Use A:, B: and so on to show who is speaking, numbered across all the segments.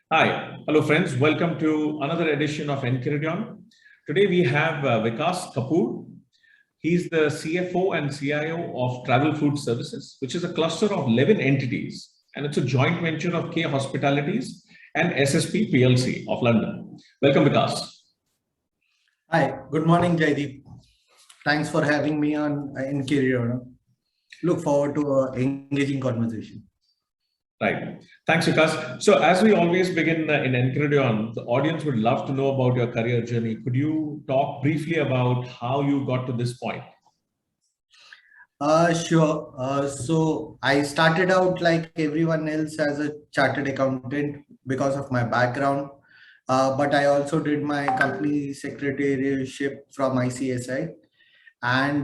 A: Hi, hello friends. Welcome to another edition of Enchiridion. Today we have Vikas Kapoor. He's the CFO and CIO of Travel Food Services, which is a cluster of 11 entities, and it's a joint venture of K Hospitalities and SSP PLC of London. Welcome, Vikas.
B: Hi, good morning, Jaideep. Thanks for having me on in Career. Look forward to an engaging conversation.
A: Right. Thanks, Vikas. So, as we always begin in Enchiridion, the audience would love to know about your career journey. Could you talk briefly about how you got to this point?
B: Sure. So I started out like everyone else as a chartered accountant because of my background. But I also did my company secretariatship from ICSI. And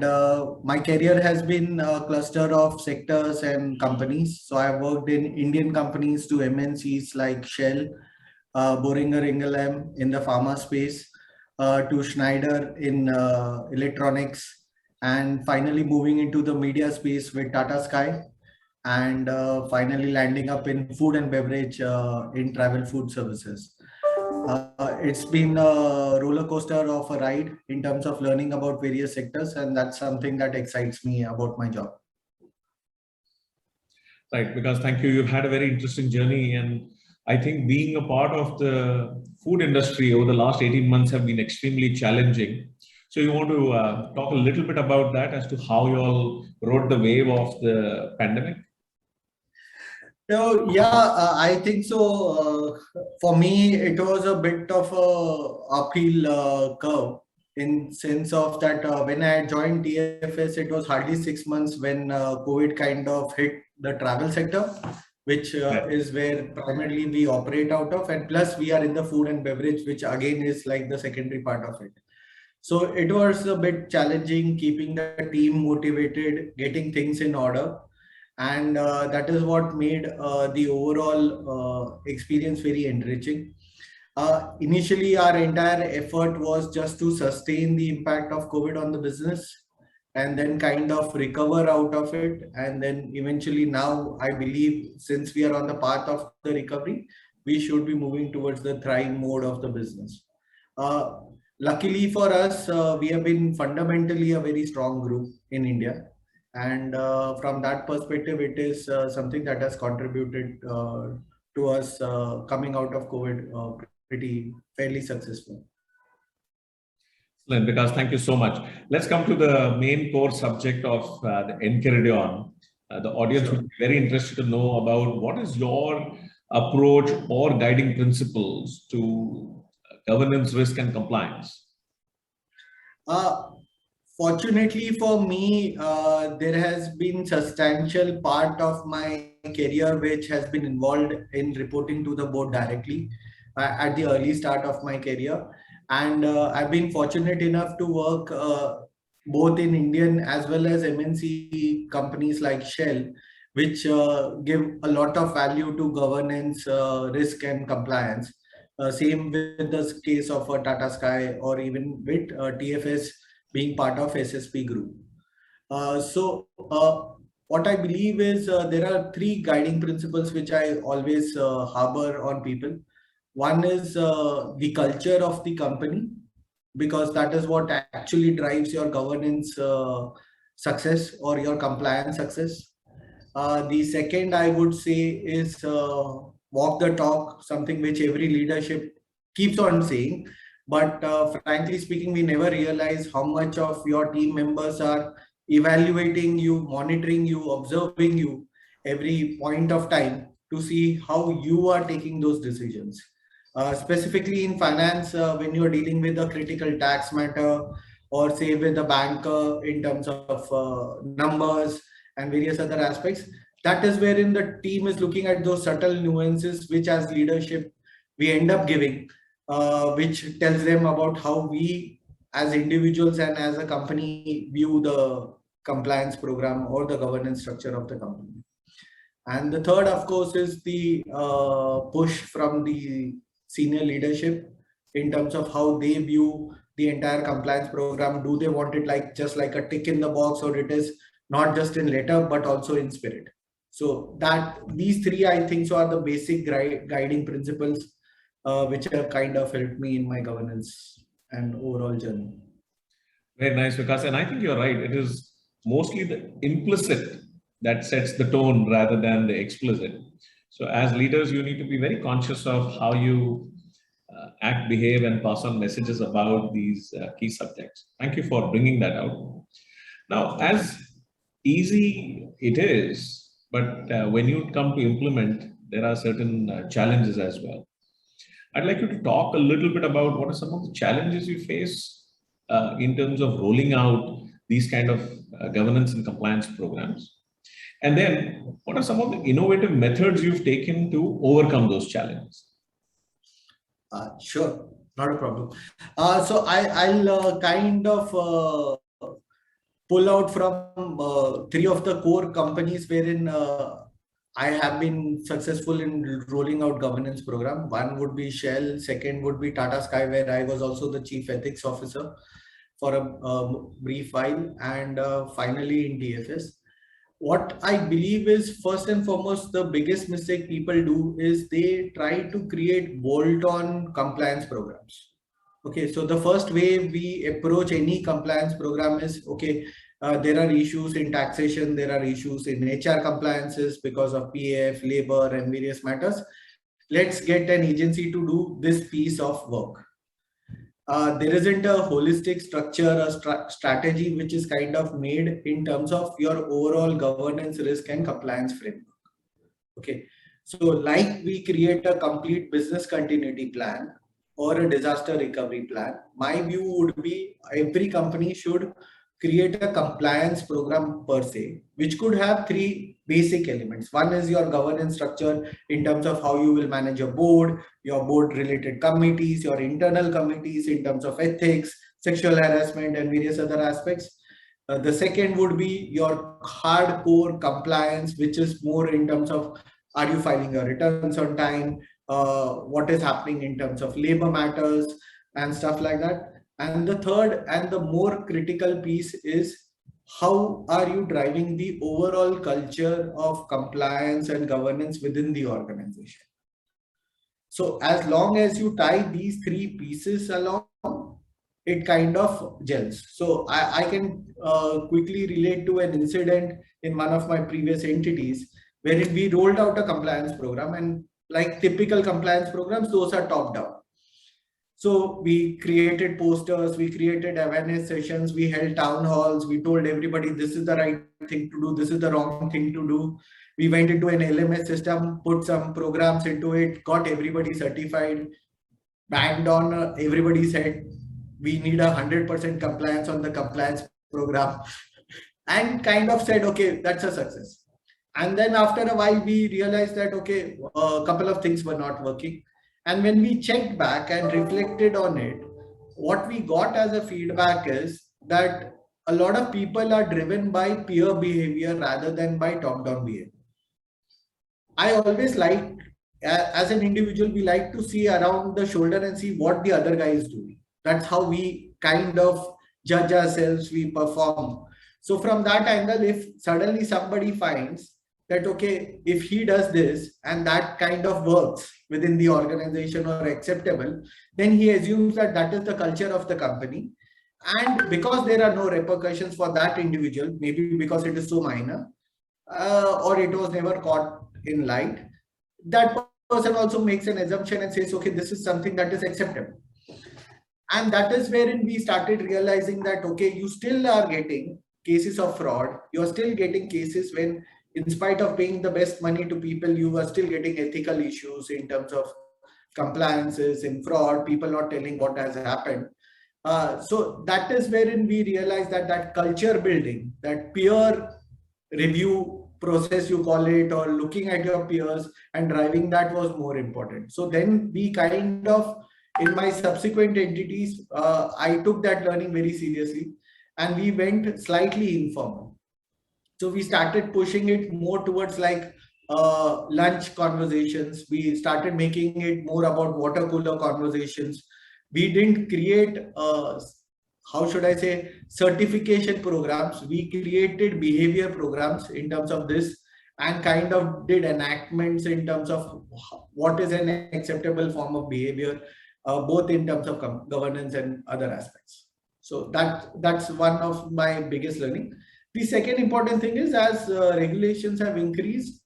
B: my career has been a cluster of sectors and companies. So I worked in Indian companies to MNCs like Shell, Boehringer Ingelheim in the pharma space, to Schneider in electronics, and finally moving into the media space with Tata Sky, and finally landing up in food and beverage in travel food services. It's been a roller coaster of a ride in terms of learning about various sectors, and that's something that excites me about my job.
A: Right, because thank you. You've had a very interesting journey, and I think being a part of the food industry over the last 18 months have been extremely challenging. So you want to talk a little bit about that as to how you all rode the wave of the pandemic?
B: So yeah, I think so. For me, it was a bit of a uphill curve in sense of that when I joined TFS, it was hardly 6 months when COVID kind of hit the travel sector, which is where primarily we operate out of, and plus we are in the food and beverage, which again is like the secondary part of it. So it was a bit challenging keeping the team motivated, getting things in order, and that is what made the overall experience very enriching. Initially, our entire effort was just to sustain the impact of COVID on the business and then kind of recover out of it. And then eventually now, I believe since we are on the path of the recovery, we should be moving towards the thrive mode of the business. Uh, Luckily for us, we have been fundamentally a very strong group in India. And from that perspective, it is something that has contributed to us coming out of COVID pretty fairly successful.
A: Excellent, because thank you so much. Let's come to the main core subject of the Enchiridion. The audience would be very interested to know about what is your approach or guiding principles to governance, risk, and compliance.
B: Fortunately for me, there has been substantial part of my career which has been involved in reporting to the board directly at the early start of my career. And I've been fortunate enough to work both in Indian as well as MNC companies like Shell, which give a lot of value to governance, risk and compliance. Same with the case of Tata Sky or even with TFS being part of SSP group. What I believe is there are three guiding principles which I always harbor on people. One is the culture of the company, because that is what actually drives your governance success or your compliance success. The second I would say is walk the talk, something which every leadership keeps on saying. But frankly speaking, we never realize how much of your team members are evaluating you, monitoring you, observing you every point of time to see how you are taking those decisions. Specifically in finance, when you're dealing with a critical tax matter or say with a banker in terms of numbers and various other aspects, that is wherein the team is looking at those subtle nuances which as leadership we end up giving, which tells them about how we as individuals and as a company view the compliance program or the governance structure of the company. And the third, of course, is the push from the senior leadership in terms of how they view the entire compliance program. Do they want it like just like a tick in the box, or it is not just in letter but also in spirit? So that these three, I think, so are the basic guiding principles which have kind of helped me in my governance and overall journey.
A: Very nice, Vikas. And I think you're right. It is mostly the implicit that sets the tone rather than the explicit. So as leaders, you need to be very conscious of how you act, behave, and pass on messages about these key subjects. Thank you for bringing that out. Now, as easy it is, but when you come to implement, there are certain challenges as well. I'd like you to talk a little bit about what are some of the challenges you face in terms of rolling out these kind of governance and compliance programs. And then what are some of the innovative methods you've taken to overcome those challenges?
B: Sure, not a problem. So I'll kind of pull out from three of the core companies wherein I have been successful in rolling out governance program. One would be Shell, second would be Tata Sky, where I was also the chief ethics officer for a brief while, and finally in TFS. What I believe is, first and foremost, the biggest mistake people do is they try to create bolt-on compliance programs. Okay, so the first way we approach any compliance program is, okay, there are issues in taxation, there are issues in HR compliances because of PF, labor, and various matters. Let's get an agency to do this piece of work. There isn't a holistic structure, a strategy which is kind of made in terms of your overall governance, risk, and compliance framework. Okay, so like we create a complete business continuity plan or a disaster recovery plan, my view would be every company should create a compliance program per se, which could have three basic elements. One is your governance structure in terms of how you will manage your board related committees, your internal committees in terms of ethics, sexual harassment, and various other aspects. The second would be your hardcore compliance, which is more in terms of, are you filing your returns on time? What is happening in terms of labor matters and stuff like that. And the third and the more critical piece is, how are you driving the overall culture of compliance and governance within the organization? So as long as you tie these three pieces along, it kind of gels. So I can quickly relate to an incident in one of my previous entities wherein we rolled out a compliance program, and like typical compliance programs, those are top down. So we created posters, we created awareness sessions, we held town halls, we told everybody this is the right thing to do, this is the wrong thing to do. We went into an LMS system, put some programs into it, got everybody certified, banged on everybody's head. We need 100% compliance on the compliance program, and kind of said, okay, that's a success. And then after a while, we realized that, okay, a couple of things were not working. And when we checked back and reflected on it, what we got as a feedback is that a lot of people are driven by peer behavior rather than by top-down behavior. I always like, as an individual, we like to see around the shoulder and see what the other guy is doing. That's how we kind of judge ourselves, we perform. So from that angle, if suddenly somebody finds that, okay, if he does this and that kind of works within the organization or acceptable, then he assumes that that is the culture of the company. And because there are no repercussions for that individual, maybe because it is so minor, or it was never caught in light, that person also makes an assumption and says, okay, this is something that is acceptable. And that is wherein we started realizing that, okay, you still are getting cases of fraud. You're still getting cases when, in spite of paying the best money to people, you are still getting ethical issues in terms of compliances and fraud, people not telling what has happened. So that is wherein we realize that that culture building, that peer review process, you call it, or looking at your peers and driving that was more important. So then we kind of, in my subsequent entities, I took that learning very seriously and we went slightly informal. So we started pushing it more towards like lunch conversations. We started making it more about water cooler conversations. We didn't create, how should I say, certification programs. We created behavior programs in terms of this. and kind of did enactments in terms of what is an acceptable form of behavior, both in terms of governance and other aspects. So that's one of my biggest learning. The second important thing is, as regulations have increased,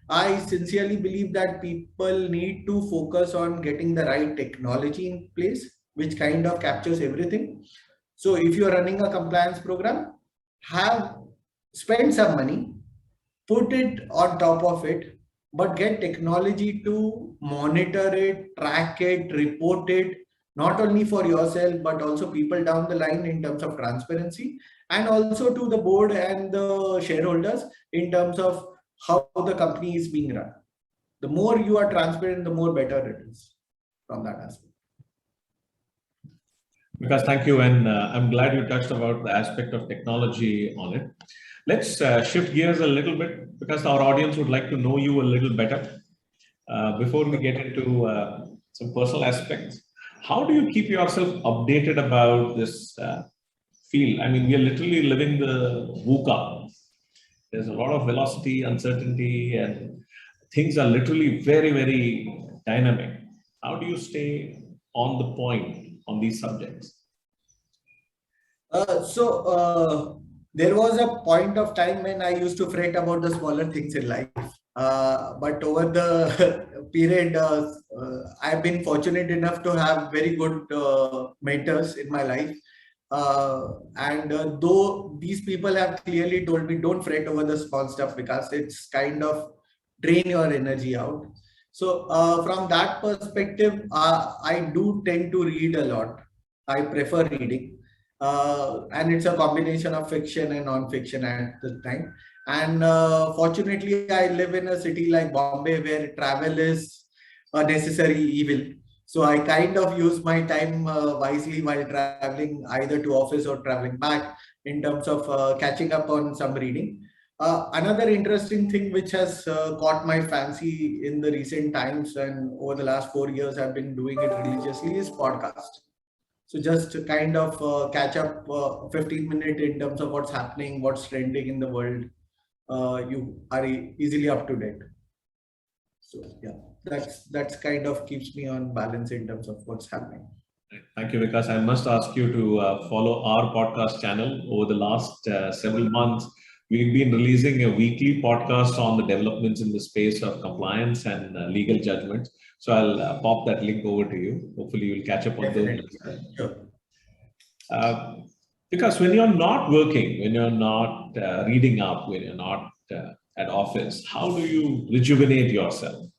B: I sincerely believe that people need to focus on getting the right technology in place, which kind of captures everything. So if you're running a compliance program, have spend some money, put it on top of it, but get technology to monitor it, track it, report it, not only for yourself, but also people down the line in terms of transparency, and also to the board and the shareholders in terms of how the company is being run. The more you are transparent, the more better it is from that aspect.
A: Vikas, thank you. And I'm glad you touched about the aspect of technology on it. Let's shift gears a little bit because our audience would like to know you a little better. Before we get into some personal aspects, how do you keep yourself updated about this field? I mean, we are literally living the VUCA. There's a lot of velocity, uncertainty, and things are literally very, very dynamic. How do you stay on the point on these subjects?
B: There was a point of time when I used to fret about the smaller things in life. But over the period, I've been fortunate enough to have very good mentors in my life. Though these people have clearly told me, don't fret over the small stuff because it's kind of drain your energy out. So from that perspective, I do tend to read a lot. I prefer reading. And it's a combination of fiction and non-fiction at the time. And fortunately, I live in a city like Bombay where travel is a necessary evil. So I kind of use my time wisely while traveling either to office or traveling back in terms of catching up on some reading. Another interesting thing which has caught my fancy in the recent times and over the last 4 years, I've been doing it religiously is podcast. So just to kind of catch up 15 minutes in terms of what's happening, what's trending in the world, you are easily up to date. So yeah, that's kind of keeps me on balance in terms of what's happening.
A: Thank you, Vikas. I must ask you to follow our podcast channel. Over the last several months, we've been releasing a weekly podcast on the developments in the space of compliance and legal judgments. So I'll pop that link over to you. Hopefully you'll catch up on those. Sure. Because when you're not working, when you're not reading up, when you're not at office, how do you rejuvenate yourself?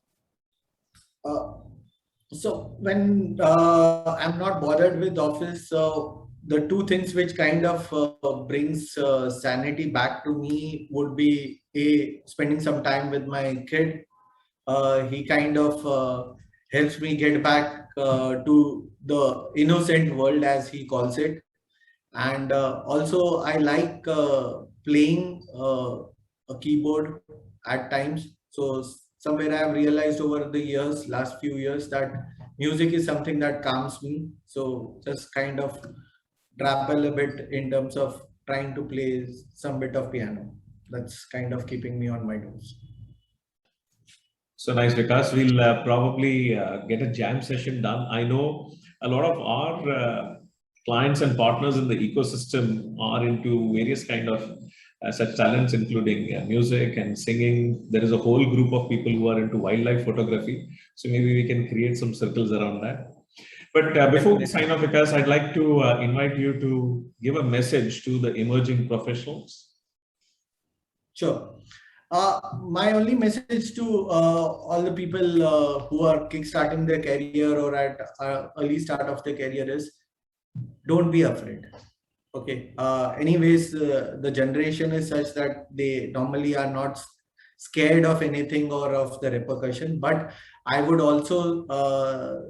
B: So when I'm not bothered with office, the two things which kind of brings sanity back to me would be spending some time with my kid. He kind of helps me get back to the innocent world, as he calls it. And also I like playing a keyboard at times. So somewhere I have realized over the years, last few years, that music is something that calms me. So just kind of dabble a bit in terms of trying to play some bit of piano. That's kind of keeping me on my toes.
A: So nice, Vikas. We'll probably get a jam session done. I know a lot of our clients and partners in the ecosystem are into various kind of such talents, including music and singing. There is a whole group of people who are into wildlife photography. So maybe we can create some circles around that. But before we sign off, Vikas, I'd like to invite you to give a message to the emerging professionals.
B: Sure. My only message to all the people who are kickstarting their career or at early start of their career is, don't be afraid. Okay. Anyways, the generation is such that they normally are not scared of anything or of the repercussion. But I would also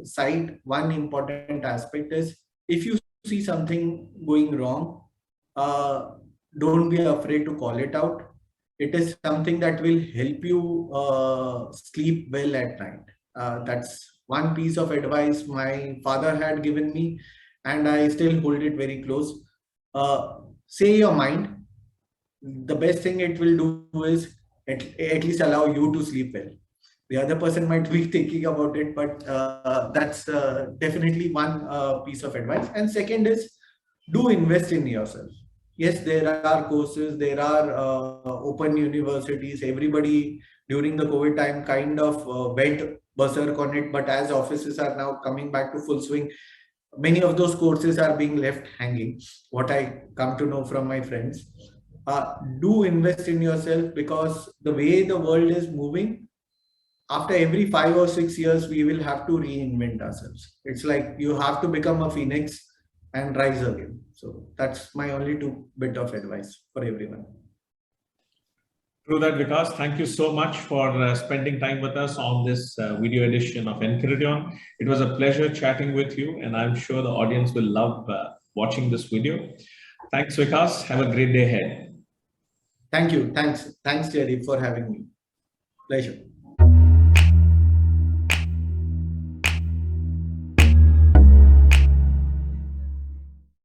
B: cite one important aspect is, if you see something going wrong, don't be afraid to call it out. It is something that will help you sleep well at night. That's one piece of advice my father had given me, and I still hold it very close. Say your mind. The best thing it will do is at least allow you to sleep well. The other person might be thinking about it, but that's definitely one piece of advice. And second is, do invest in yourself. Yes, there are courses, there are open universities. Everybody during the COVID time kind of went berserk on it, but as offices are now coming back to full swing, many of those courses are being left hanging. What I come to know from my friends. Do invest in yourself, because the way the world is moving, after every 5 or 6 years, we will have to reinvent ourselves. It's like you have to become a phoenix and rise again. So that's my only two bit of advice for everyone.
A: True that, Vikas. Thank you so much for spending time with us on this video edition of Enchiridion. It was a pleasure chatting with you, and I'm sure the audience will love watching this video. Thanks, Vikas. Have a great day ahead.
B: Thank you. Thanks, Jaideep, for having me. Pleasure.